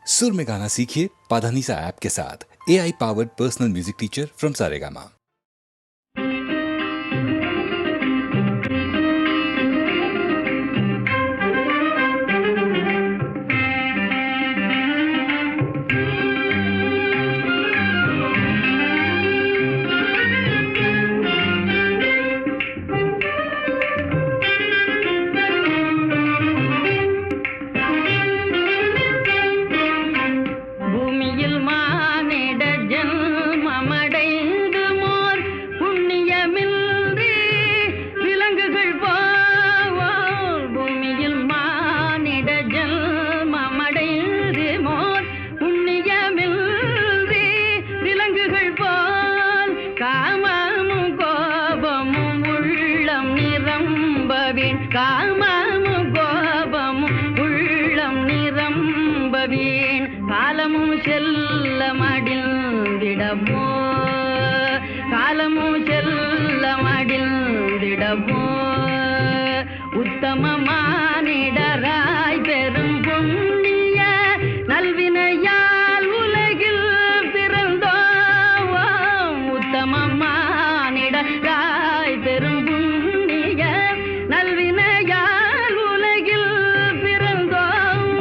सुर में गाना सीखिए पाधानीसा ऐप के साथ AI powered personal music teacher from Saregama. காமமும் கோபமும் உள்ளம் நிரம்பவேன் காலமும் செல்ல மடிந்திடமோ காலமும் செல்ல மடிந்திடமோ உத்தமமானிடராய் பெரும் புண்ணிய நல்வினையால் உலகில் பிறந்தோம் உத்தமமானிடராய் பெரும் புண்ணிய நல்வினையால் உலகில் பிறந்தோம்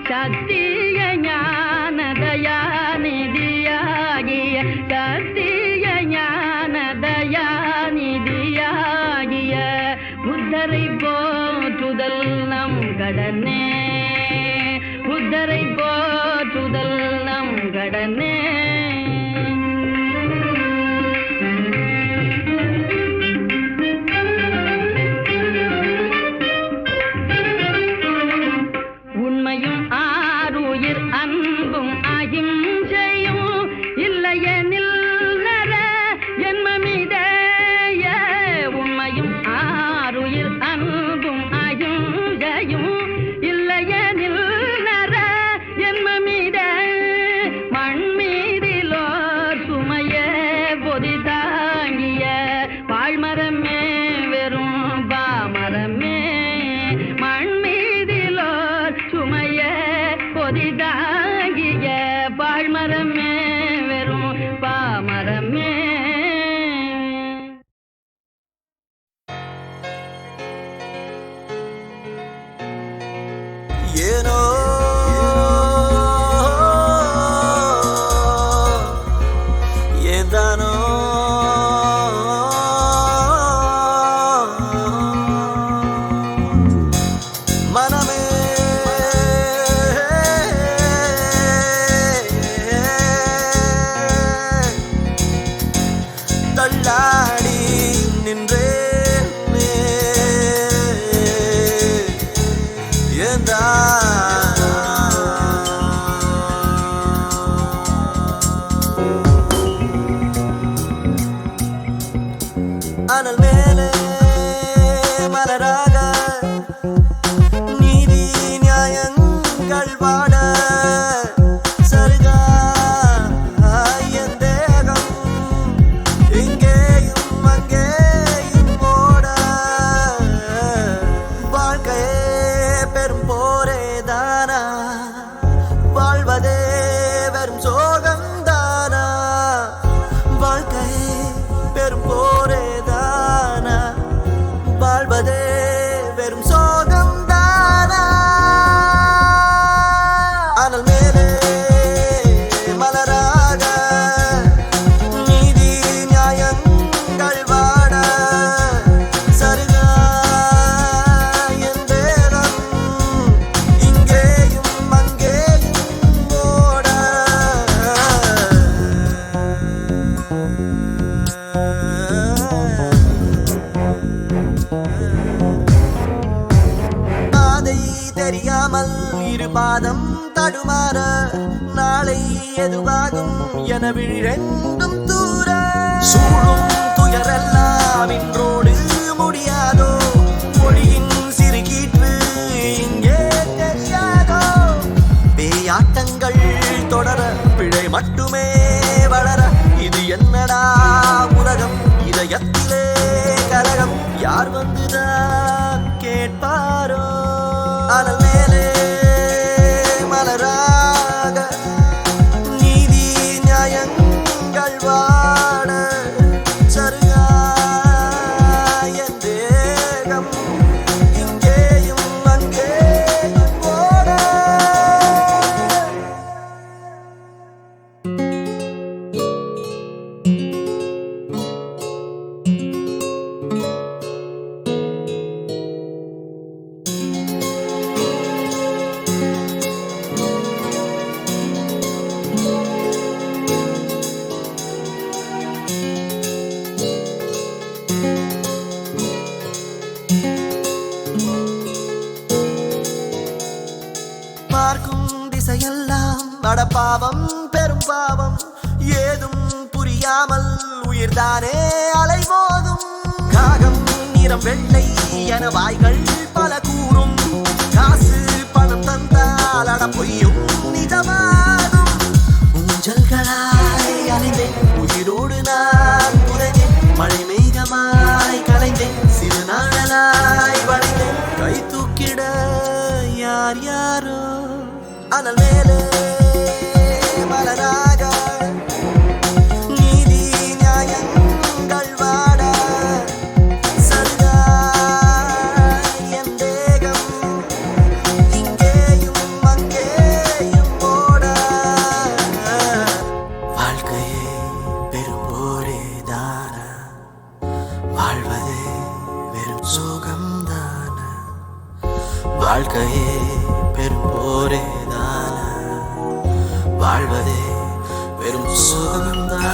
சத்திய ஞானதயாநிதியாகிய சத்திய ஞானதயாநிதியாகிய புத்தரை போற்றுதல் நம் கடனே புத்தரை போற்றுதல் நம் கடனே உண்மையும் ஆருயிர் அன்பும் அகிம்சையும் இல்லையெனில் நர ஜென்மமிதய உண்மையும் ஆருயிர் அன்பும் அகிம்சையும் இல்லையெனில் நர ஜென்மமித மண்மீதிலோர் சுமைய பொதி தாங்கிய வாழ்மரமே வெறும் பாமரமே சுமைய பொதிதாகிய பாழ்மரமே வெறும் பாமரமே ஏனோ ஏந்தானோ மனமே தள்ளாடி நின்றேன் ஏந்தா அனல் மேலே மலராக நீதி நியாயங்கள் வாட சருகா என் தேகம் இங்கேயும் அங்கேயும் ஓட வாழ்க்கையே பெரும் போரே தானா வாழ்வதே வெறும் சோகம்தானா வாழ்க்கையே பெரும் போரே தானா வாழ்வதே வெறும் சோகம்தானா அனல் மேலே மலராக நீதி நியாயங்கள் வாட சருகா என் தேகம் இங்கேயும் அங்கேயும் ஓட பாதை தெரியாமல் இரு பாதம் தடுமாற நாளை எதுவாகும் என விழிரெண்டும் தூர சூழும் துயரெல்லாம் இன்றோடு முடியாதோ மொழியின் சிறுகீற்று இங்கே தெரியாதோ பேயாட்டங்கள் தொடர பிழை மட்டுமே வளர இது என்னடா உலகம் இதயத்திலே கலகம் யார் வந்துதான் கேட்பாரோ அனல் மேலே மலராக நடப்பாவம் பெரும் பாவம் ஏதும் புரியாமல் உயிர்தானே அலைமோதும் காகம் நிறம் வெள்ளை என வாய்கள் பல கூறும் காசு பணம் தந்தால் அட பொய்யும் நிஜமாகும் ஊஞ்சல்களாய் அலைந்தேன் உயிரோடு நான் உறங்கேன் மழை மேகமாய் கலைந்தேன் சிறு நாளலாய் வளைந்தேன் கை தூக்கிட யார் யாரோ அனல் மேலே மலராக நீதி நியாயங்கள் வாட சருகாய் என் தேகம் இங்கேயும் அங்கேயும் ஓட வாழ்க்கையே பெரும்போரே தான வாழ்வதே வெறும் சோகம்தான வாழ்க்கையே பெரும்போரே தான வாழ்வதே வெறும் சோகம்தான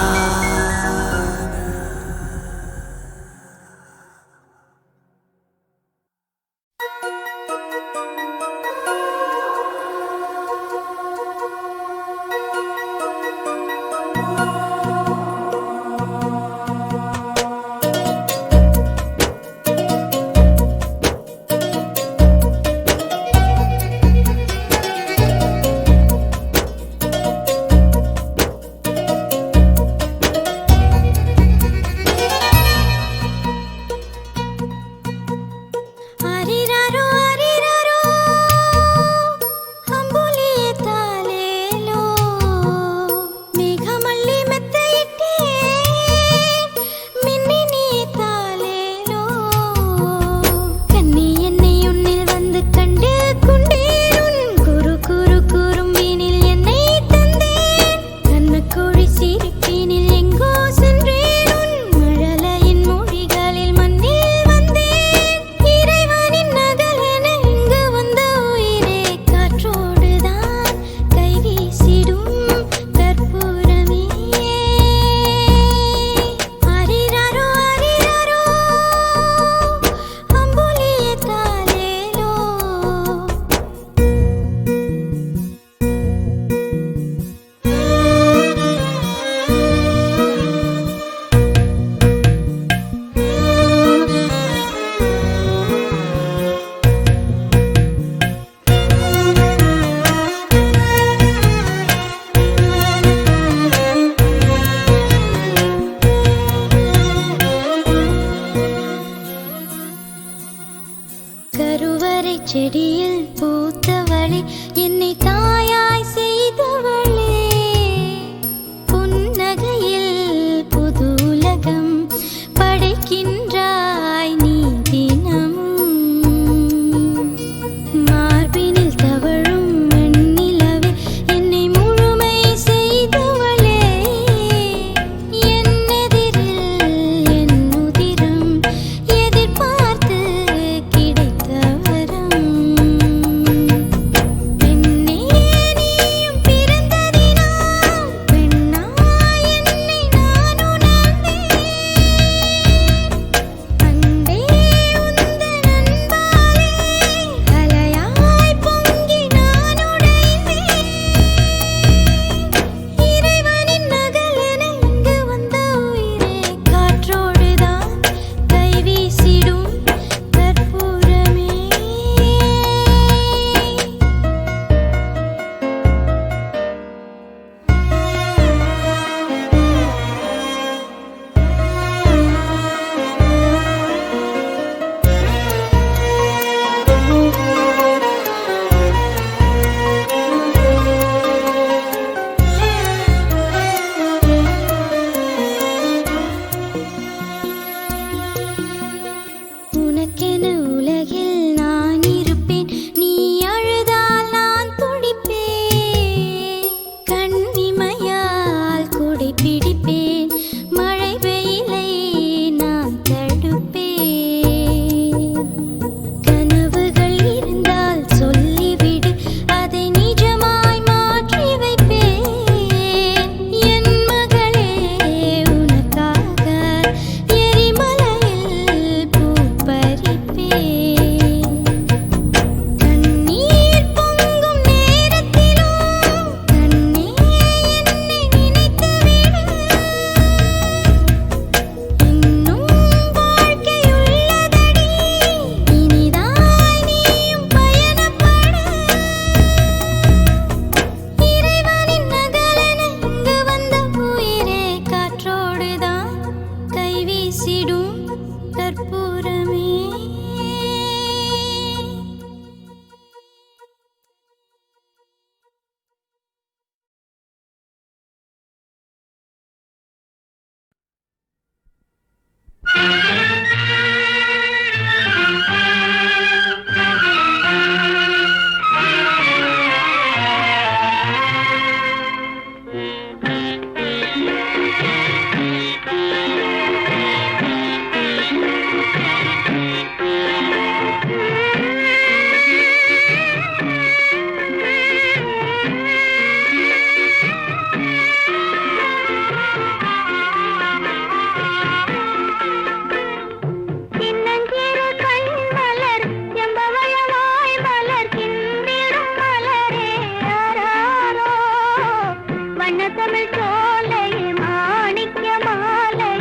தமிழ் சோலை மாணிக்க மாலை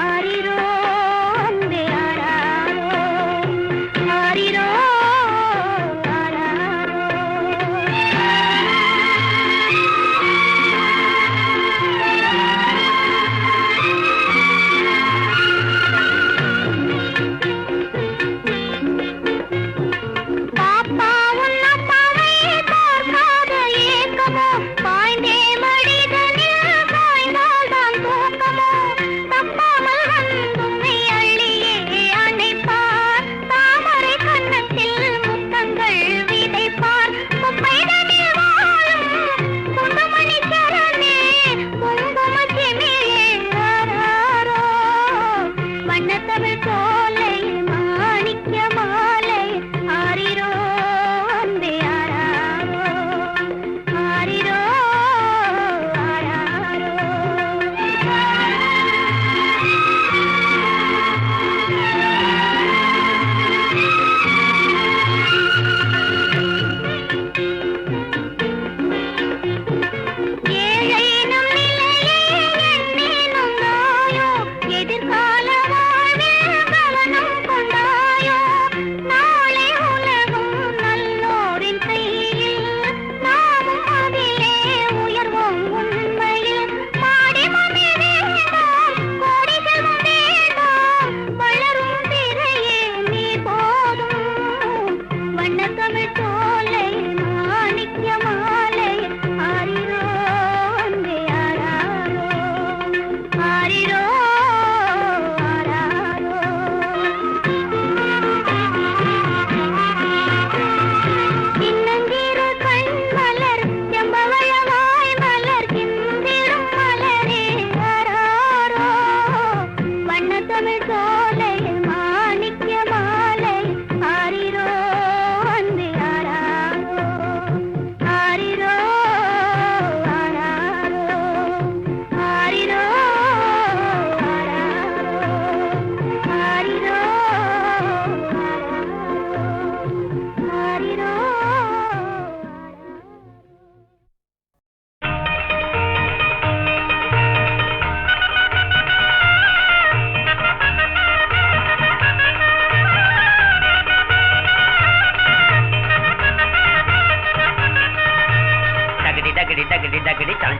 ஆரிரோ அன்பே ஆராரோ ஆரிரோ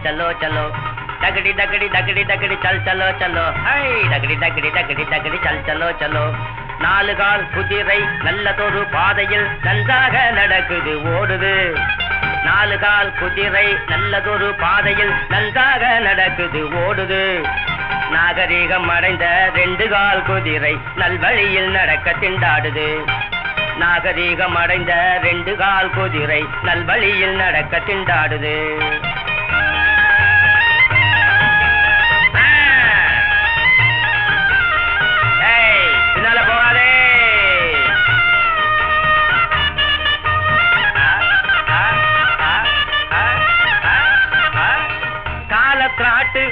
चलो चलो डगड़ी डगड़ी डगड़ी डगड़ी चल चलो चलो हाय डगड़ी डगड़ी डगड़ी डगड़ी चल चलो चलो நாலு கால் குதிரை நல்லதொரு பாதையில் நன்றாக நடக்குது ஓடுது நாலு கால் குதிரை நல்லதொரு பாதையில் நன்றாக நடக்குது ஓடுது நாகரிகம் அடைந்த ரெண்டு கால் குதிரை நல்வழியில் நடக்க திண்டாடுது நாகரிகம் அடைந்த ரெண்டு கால் குதிரை நல்வழியில் நடக்க திண்டாடுது காலத்திராட்டு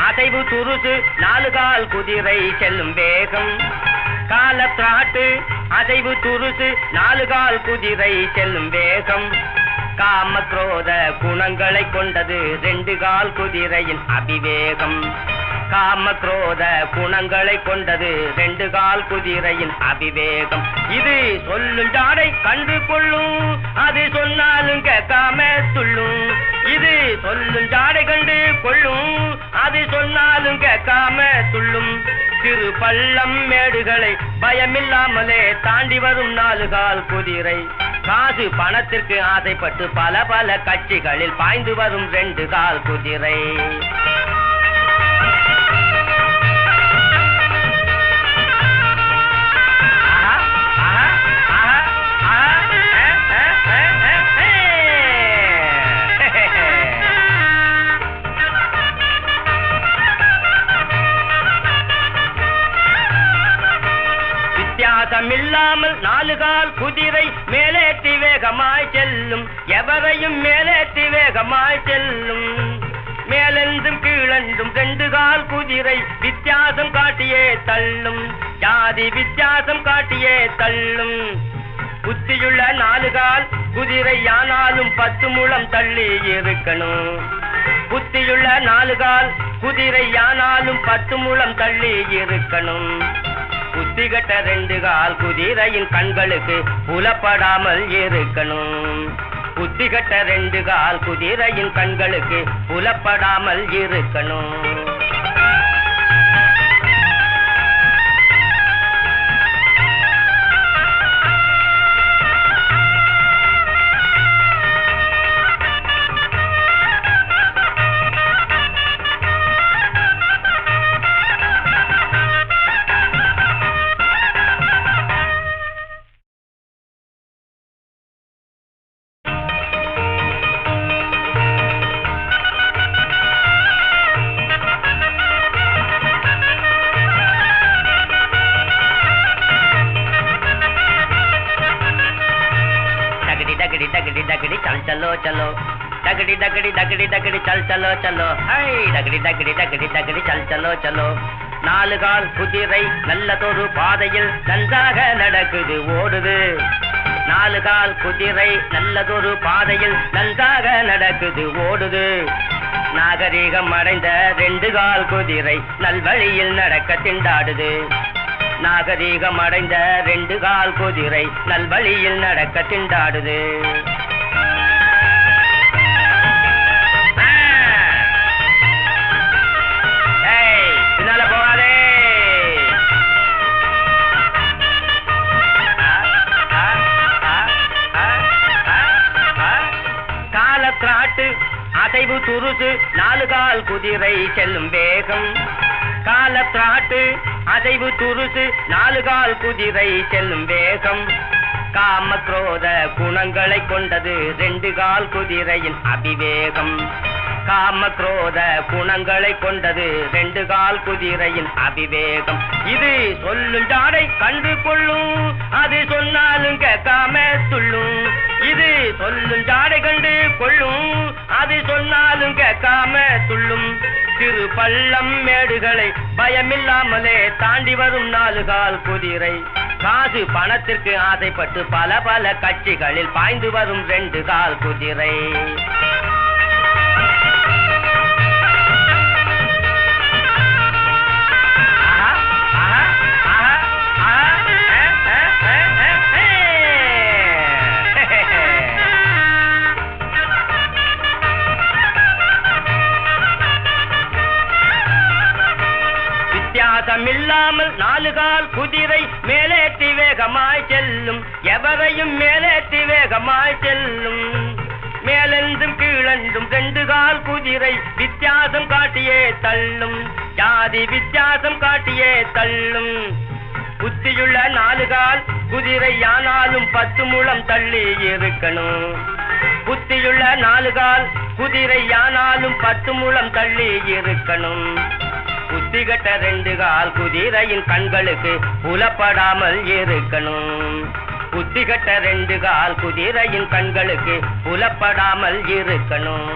அசைவு துருசு நாலு கால் குதிரை செல்லும் வேகம் காலத்திராட்டு அசைவு துருசு நாலு கால் குதிரை செல்லும் வேகம் காம குரோத குணங்களை கொண்டது ரெண்டு கால் குதிரையின் அபிவேகம் காம குரோத குணங்களை கொண்டது ரெண்டு கால் குதிரையின் அபிவேகம் இது சொல்லும் ஜாடை கண்டு கொள்ளும் அது சொன்னாலும் கேட்காம துள்ளும் இது சொல்லும் ஜாடை கண்டு கொள்ளும் அது சொன்னாலும் கேட்காம துள்ளும் திரு பள்ளம் மேடுகளை பயமில்லாமலே தாண்டி வரும் நாலு கால் குதிரை காசு பணத்திற்கு ஆசைப்பட்டு பல பல கட்சிகளில் பாய்ந்து வரும் ரெண்டு கால் குதிரை வித்தியாசமில்லாமல் நாலு கால் குதிரை மேலேற்றி வேகமாய் செல்லும் எவரையும் மேலேற்றி வேகமாய் செல்லும் மேலென்றும் கீழென்றும் ரெண்டு கால் குதிரை வித்தியாசம் காட்டியே தள்ளும் ஜாதி வித்தியாசம் காட்டியே தள்ளும் புத்தியுள்ள நாலு கால் குதிரை ஆனாலும் 10 முழம் தள்ளி இருக்கணும் புத்தி புத்தியுள்ள 4 கால் குதிரை யானாலும் 10 முழம் தள்ளி இருக்கணும். புத்தி கட்ட 2 கால் குதிரையின் கண்களுக்கு புலப்படாமல் இருக்கணும். புத்தி கட்ட 2 கால் குதிரையின் கண்களுக்கு புலப்படாமல் இருக்கணும். डगड़ी चल चलो चलो डगड़ी डगड़ी डगड़ी डगड़ी चल चलो चलो हाय डगड़ी डगड़ी डगड़ी डगड़ी चल चलो चलो 4 கால் குதிரை நல்லதொரு பாதையில் நன்றாக நடக்குது ஓடுது. 4 கால் குதிரை நல்லதொரு பாதையில் நன்றாக நடக்குது ஓடுது. நாகரீகம் அடைந்த 2 கால் குதிரை நல்வழியில் நடக்க திண்டாடுது. நாகரீகம் அடைந்த 2 கால் குதிரை நல்வழியில் நடக்க திண்டாடுது. பின்னால போகாதே. காலத்திராட்டு அசைவு துருசு 4 கால் குதிரை செல்லும் வேகம். காலத்திராட்டு அசைவு துருசு 4 கால் குதிரை செல்லும் வேகம். காம குரோத குணங்களை கொண்டது 2 கால் குதிரையின் அபிவேகம். காம குரோத குணங்களை கொண்டது 2 கால் குதிரையின் அபிவேகம். இது சொல்லும் ஜாடை கண்டு கொள்ளும், அது சொன்னாலும் கேட்காம துள்ளும். இது சொல்லும் ஜாடை கண்டு கொள்ளும், அது சொன்னாலும் கேட்காம துள்ளும். சிறு பள்ளம் மேடுகளை பயமில்லாமலே தாண்டி வரும் 4 கால் குதிரை. காசு பணத்திற்கு ஆசைப்பட்டு பல பல கட்சிகளில் பாய்ந்து வரும் 2 கால் குதிரை. வித்தியாசமில்லாமல் 4 கால் குதிரை மேலேற்றி வேகமாய் செல்லும். எவரையும் மேலேற்றி வேகமாய் செல்லும். மேலென்றும் கீழென்றும் 2 கால் குதிரை வித்தியாசம் காட்டியே தள்ளும். ஜாதி வித்தியாசம் காட்டியே தள்ளும். புத்தியுள்ள 4 கால் குதிரை யானாலும் 10 முழம் தள்ளி இருக்கணும். புத்தியுள்ள 4 கால் குதிரை யானாலும் 10 முழம் தள்ளி இருக்கணும். புத்தி கட்ட 2 கால் குதிரையின் கண்களுக்கு புலப்படாமல் இருக்கணும். புத்தி கட்ட 2 கால் குதிரையின் கண்களுக்கு புலப்படாமல் இருக்கணும்.